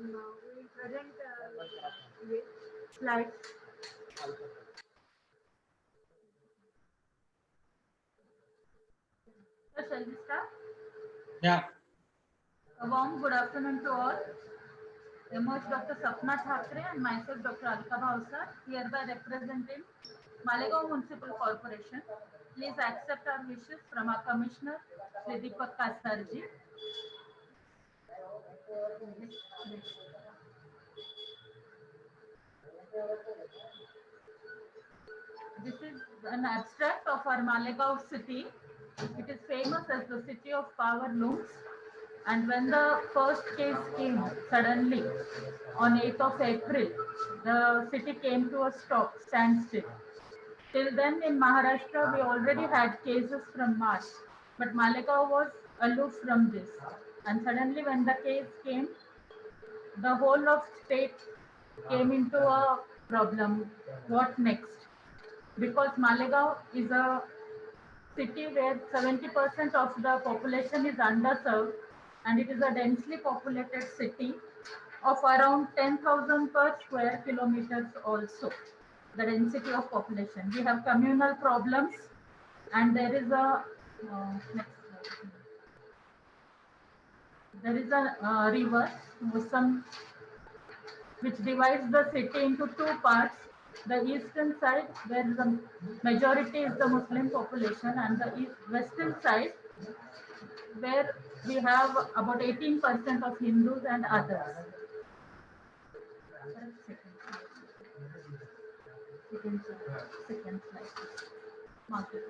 We present slides. So shall we start? Yeah. A warm good afternoon to all. Emerge Dr. Sapna Thackeray and myself, Dr. Alka Bhavsar, hereby representing Malegaon Municipal Corporation. Please accept our wishes from our Commissioner, Shri Deepak Kasarji. This is an abstract of our Malegaon city. It is famous as the city of power looms. And when the first case came suddenly on 8th of April, the city came to a stop, standstill. Till then in Maharashtra, we already had cases from March, but Malegaon was aloof from this. And suddenly when the case came, the whole of state came into a problem. What next? Because Malegaon is a city where 70% of the population is underserved and it is a densely populated city of around 10,000 per square kilometers also, the density of population. We have communal problems and there is a, next slide. There is a river, Musam, which divides the city into two parts. The eastern side, where the majority is the Muslim population, and the western side, where we have about 18% of Hindus and others. Second slide. Market.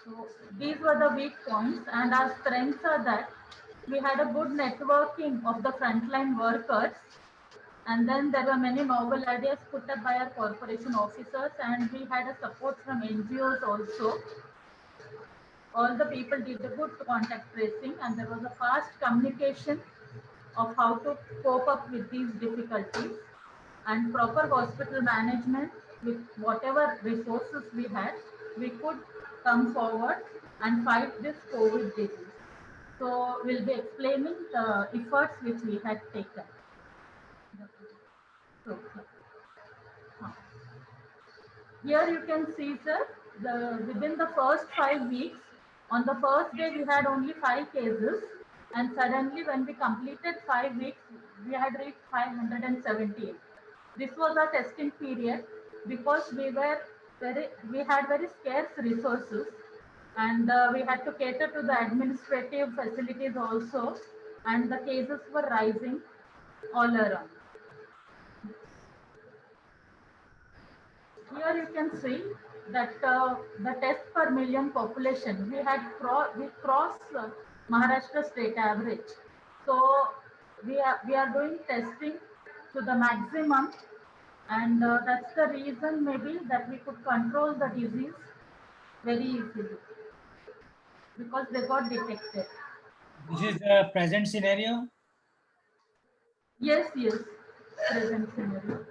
So these were the weak points, and our strengths are that we had a good networking of the frontline workers, and then there were many novel ideas put up by our corporation officers, and we had a support from NGOs also. All the people did a good contact tracing, and there was a fast communication of how to cope up with these difficulties and proper hospital management with whatever resources we had, we could come forward and fight this COVID disease. So we'll be explaining the efforts which we had taken. So, here you can see, sir, within the first 5 weeks, on the first day we had only 5 cases, and suddenly when we completed 5 weeks, we had reached 578. This was our testing period because we had very scarce resources, and we had to cater to the administrative facilities also, and the cases were rising all around. Here you can see that the test per million population, we crossed Maharashtra state average. So we are doing testing to the maximum, and that's the reason maybe that we could control the disease very easily because they got detected. This is the present scenario. Yes, present scenario.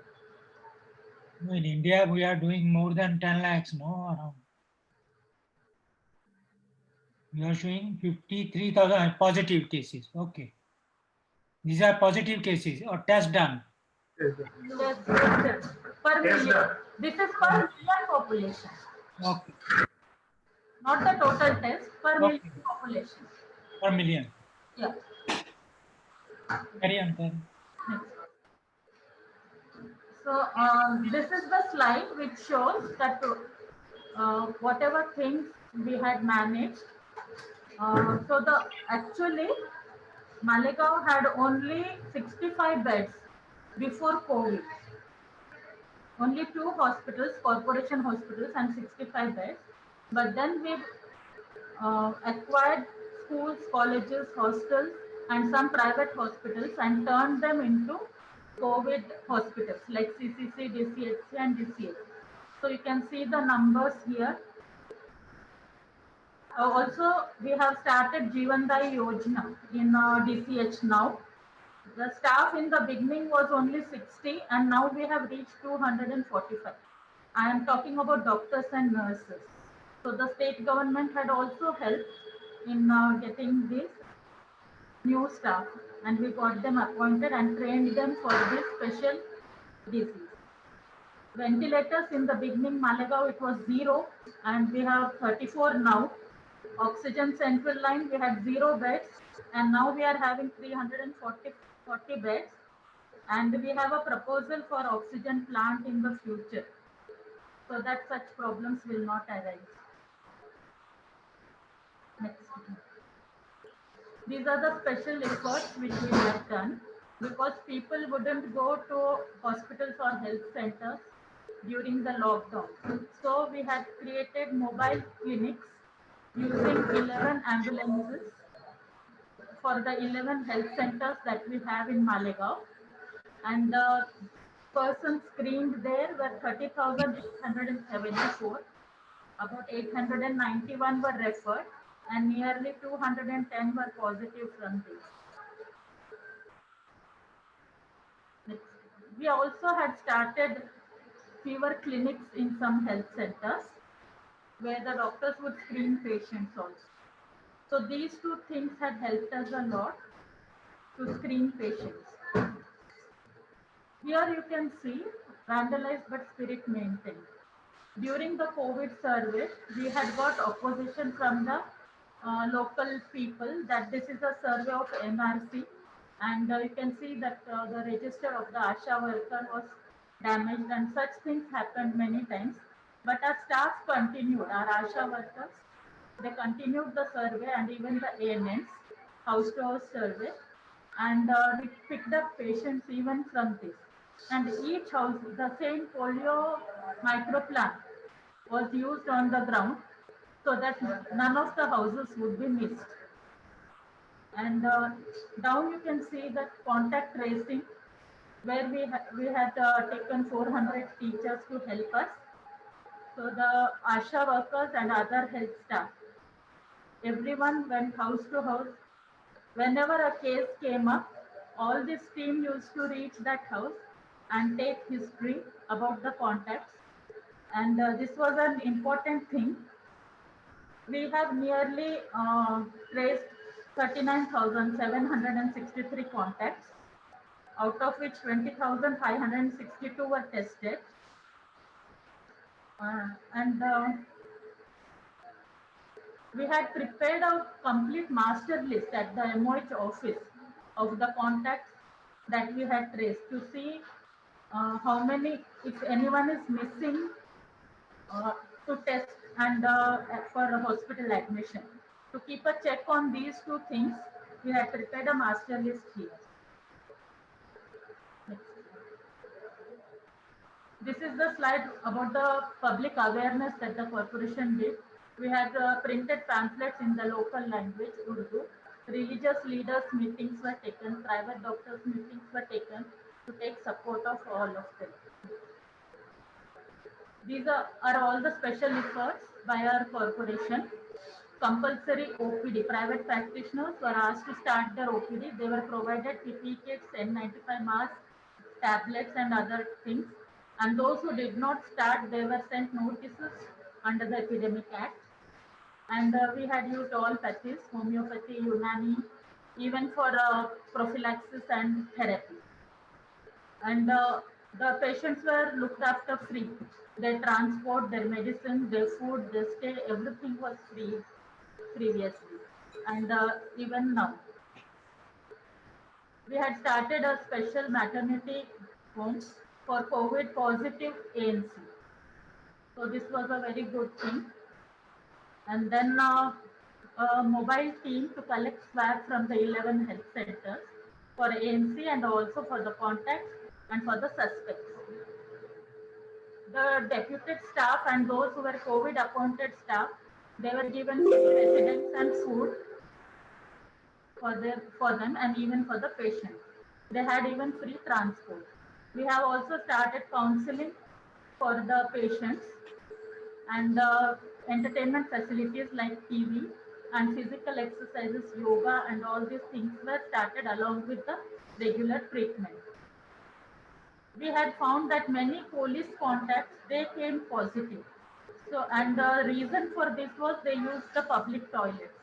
No, in India, we are doing more than 10 lakhs, no? Around. We are showing 53,000 positive cases. Okay. These are positive cases or test done. Yes, per million. This is per million population. Okay. Not the total test, per million population. Per million. Yeah. Carry on, then. So this is the slide which shows that whatever things we had managed. So the actually Malegaon had only 65 beds before COVID. Only 2 hospitals, corporation hospitals, and 65 beds. But then we acquired schools, colleges, hostels, and some private hospitals and turned them into COVID hospitals like CCC, DCHC, and DCH. So you can see the numbers here. Also, we have started Jeevandai Yojana in DCH now. The staff in the beginning was only 60 and now we have reached 245. I am talking about doctors and nurses. So the state government had also helped in getting this new staff, and we got them appointed and trained them for this special disease. Ventilators in the beginning, Malegaon, it was 0, and we have 34 now. Oxygen central line, we had 0 beds, and now we are having 340 beds, and we have a proposal for oxygen plant in the future, so that such problems will not arise. Next. These are the special efforts which we have done because people wouldn't go to hospitals or health centers during the lockdown. So we had created mobile clinics using 11 ambulances for the 11 health centers that we have in Malegaon. And the persons screened there were 30,874. About 891 were referred, and nearly 210 were positive from this. Next. We also had started fever clinics in some health centers where the doctors would screen patients also. So these two things had helped us a lot to screen patients. Here you can see vandalized but spirit maintained. During the COVID survey, we had got opposition from the local people that this is a survey of MRC, and you can see that the register of the ASHA worker was damaged, and such things happened many times. But our staff continued, our ASHA workers, they continued the survey, and even the ANMs, house to house survey, and we picked up patients even from this. And each house, the same polio microplan was used on the ground so that none of the houses would be missed. And down you can see that contact tracing, where we had taken 400 teachers to help us. So the ASHA workers and other health staff, everyone went house to house. Whenever a case came up, all this team used to reach that house and take history about the contacts. And this was an important thing. We have nearly traced 39,763 contacts, out of which 20,562 were tested. And we had prepared a complete master list at the MOH office of the contacts that we had traced to see how many, if anyone is missing, to test and for a hospital admission. To keep a check on these two things, we had prepared a master list here. Next. This is the slide about the public awareness that the corporation did. We had printed pamphlets in the local language, Urdu. Religious leaders' meetings were taken, private doctors' meetings were taken to take support of all of them. These are all the special efforts by our corporation. Compulsory OPD, private practitioners were asked to start their OPD. They were provided PPE kits, N95 masks, tablets, and other things. And those who did not start, they were sent notices under the Epidemic Act. And we had used all pathies, homeopathy, Unani, even for prophylaxis and therapy. And the patients were looked after free. Their transport, their medicine, their food, their stay, everything was free previously. And even now. We had started a special maternity home for COVID positive ANC. So this was a very good thing. And then a mobile team to collect swab from the 11 health centers for ANC and also for the contacts and for the suspects. The deputed staff and those who were COVID appointed staff, they were given residence and food for them and even for the patients. They had even free transport. We have also started counseling for the patients, and entertainment facilities like TV and physical exercises, yoga, and all these things were started along with the regular treatment. We had found that many police contacts, they came positive. So, and the reason for this was they used the public toilets.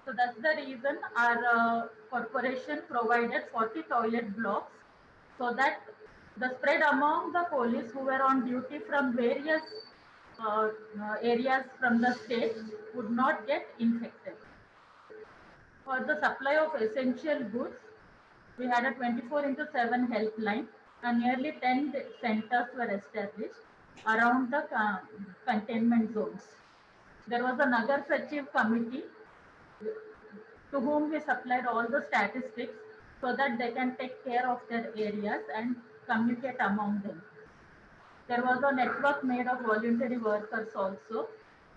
So that's the reason our corporation provided 40 toilet blocks so that the spread among the police who were on duty from various areas from the state would not get infected. For the supply of essential goods, we had a 24 into 7 helpline and nearly 10 centers were established around the containment zones. There was a Nagar Sachiv committee to whom we supplied all the statistics so that they can take care of their areas and communicate among them. There was a network made of voluntary workers also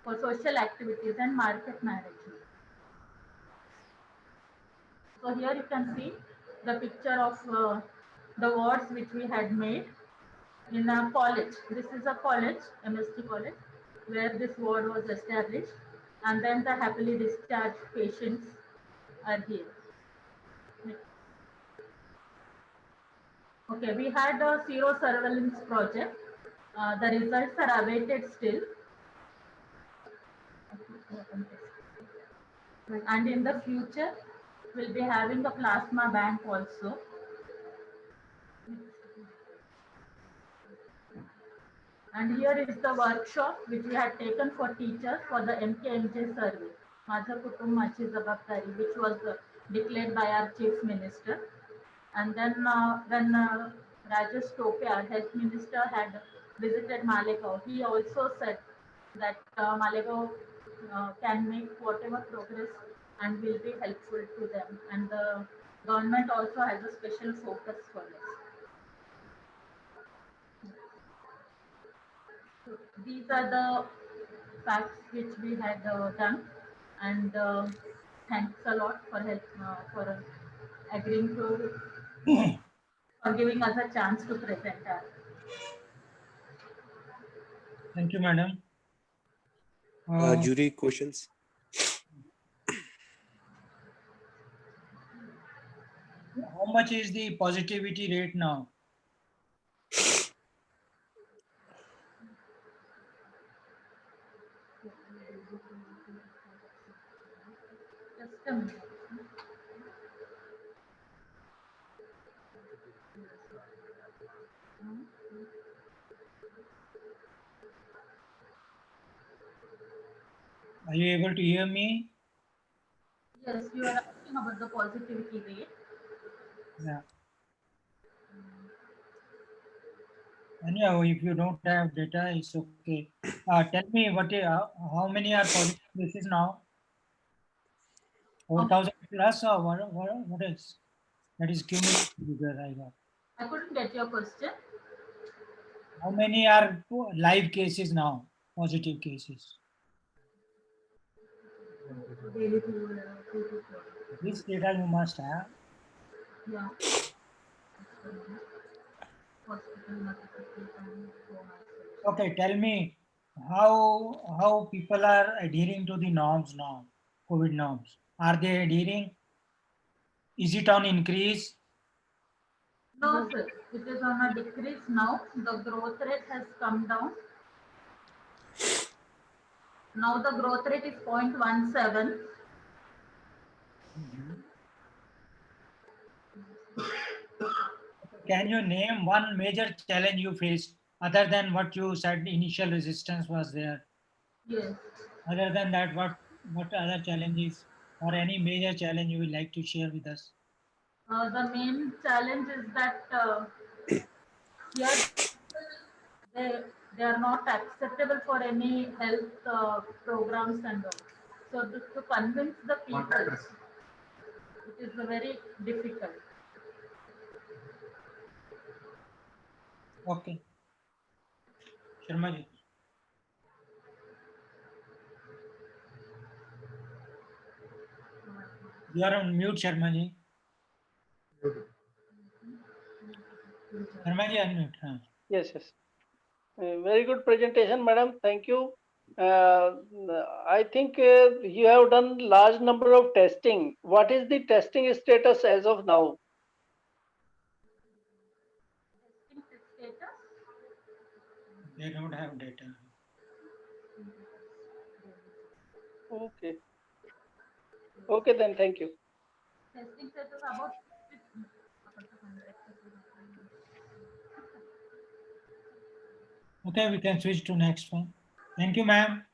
for social activities and market management. So here you can see the picture of the wards which we had made in a college. This is a college, MST college, where this ward was established, and then the happily discharged patients are here. Okay, we had a zero surveillance project. The results are awaited still. And in the future, we'll be having a plasma bank also. And here is the workshop which we had taken for teachers for the MKMJ survey, माझा कुटुंब माझी जबाबदारी, which was declared by our Chief Minister. And then when Rajesh Tope, our Health Minister, had visited Malegaon, he also said that Malegaon can make whatever progress and will be helpful to them. And the government also has a special focus for this. So these are the facts which we had done, and thanks a lot for help for agreeing to for giving us a chance to present our. Thank you, madam. Jury questions. How much is the positivity rate now? Just a minute. Are you able to hear me? Yes, you are asking about the positivity rate. Yeah. Anyhow, if you don't have data, it's okay. Tell me how many are positive cases now? 4,000 plus or what is? That is cumulative figure I got. I couldn't get your question. How many are live cases now? Positive cases. This data you must have. Yeah. Hospital notification. Okay, tell me how people are adhering to the norms now, COVID norms. Are they adhering? Is it on increase? No, sir. It is on a decrease now. The growth rate has come down. Now the growth rate is 0.17. Can you name one major challenge you faced other than what you said initial resistance was there? Yes. Other than that, what other challenges or any major challenge you would like to share with us? The main challenge is that here they, they are not acceptable for any health programs and all. So to convince the people, it is very difficult. Okay. Sharma ji. You are on mute, Sharma ji. Sharma ji, unmute. Huh. Yes, yes. Very good presentation, madam. Thank you. I think you have done large number of testing. What is the testing status as of now? Status? They don't have data. Okay. Okay, then thank you. Testing status about Okay, we can switch to next one. Thank you, ma'am.